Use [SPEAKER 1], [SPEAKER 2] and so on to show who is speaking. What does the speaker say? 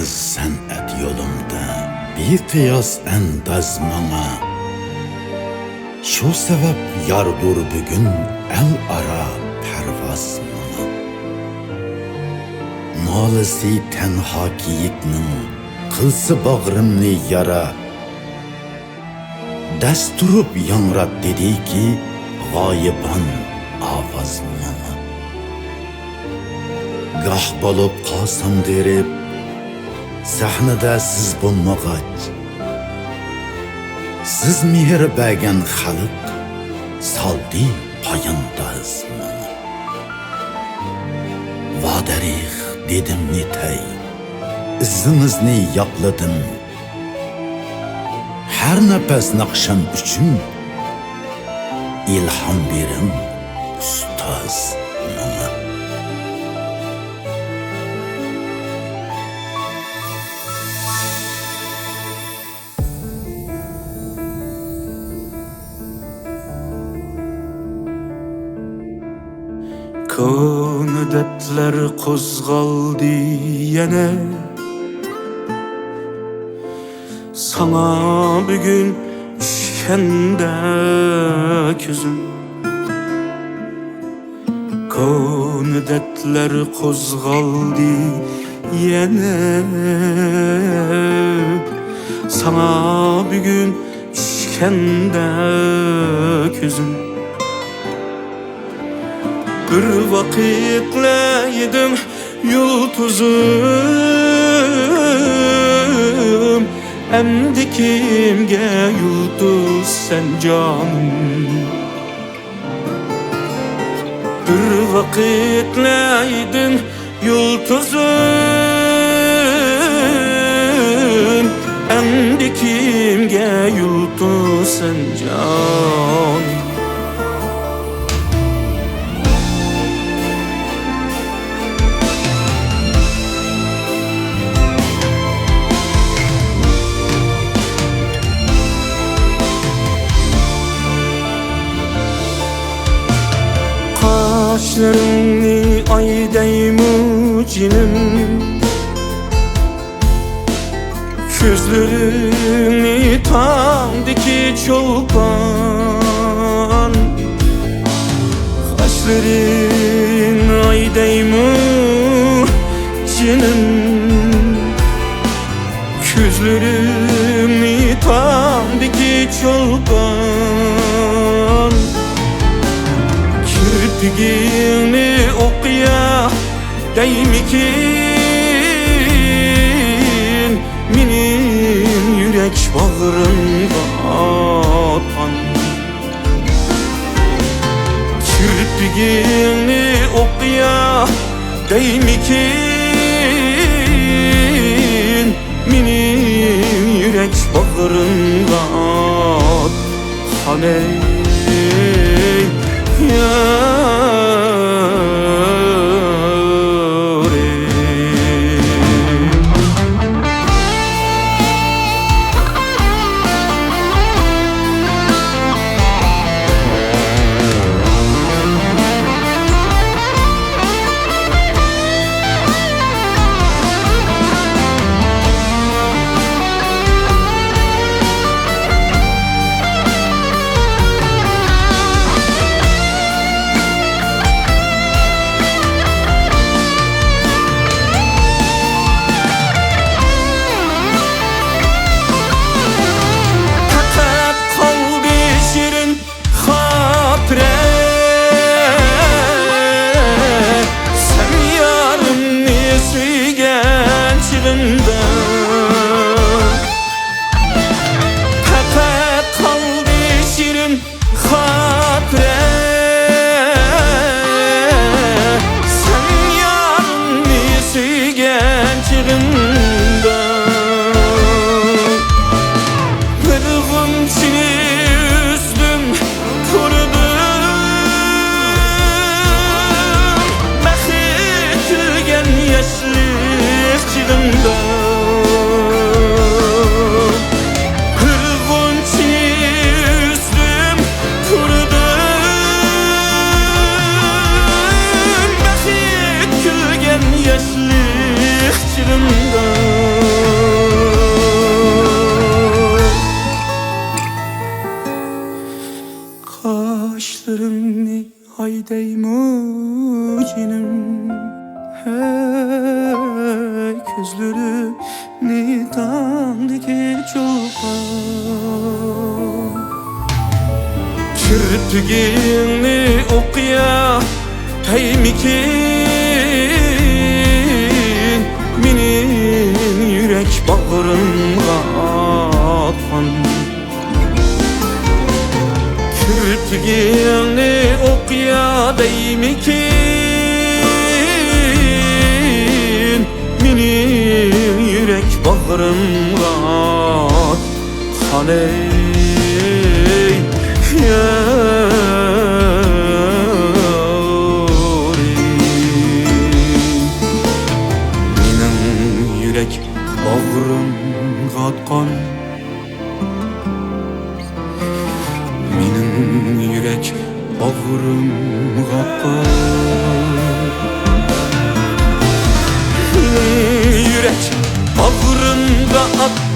[SPEAKER 1] san'at yo'limda beqiyos andaz manga. Shu sabab yordur bugun al-ara parvoz manga. Nolisi tanho kiyikning qilsa bag'rimni yara. Dasturib yangrab dediki g'oyiban ovoz manga. Gah bo'lib qolsam derib sahnada siz bo'lmag'ach, siz mehr bergan xalq soldi poyandaz manga. Vadarix dedim netay, izingizni yoqladim. Her nefes naqsham uchun ilhom berim ustoz manga.
[SPEAKER 2] Ko'ngillar qo'zg'aldi yana, sana bugün tushganda ko'zim. Ko'ngillar qo'zg'aldi yana, sana bugün tushganda ko'zim. Bir vakitleydin yıldızım, emdi kimge yıldız sen canım. Bir vakitleydin yıldızım, emdi kimge yıldız sen canım. Kaşlarını aydaymu cinim, gözlerini tandaki çolpan. Kaşların aydaymu cinim, gözlerini tandaki çolpan. Kirpigini okuya değmikin, benim yürek bağrımda atan. Kirpigini okuya değmikin, benim yürek bağrımda atan. gözlerimni haydaymokinim. Hey, gözlerimni tanıdaki çoğan. Kirpigini okuya teymikin, menin yürek bağrımga atkan. Kirpigini okuya değmikin, menin yürek bağrımga atkan. Menin yürek bağrımga atkan. Menin yürek bağrımga atkan. Yürek bağrımga atkan.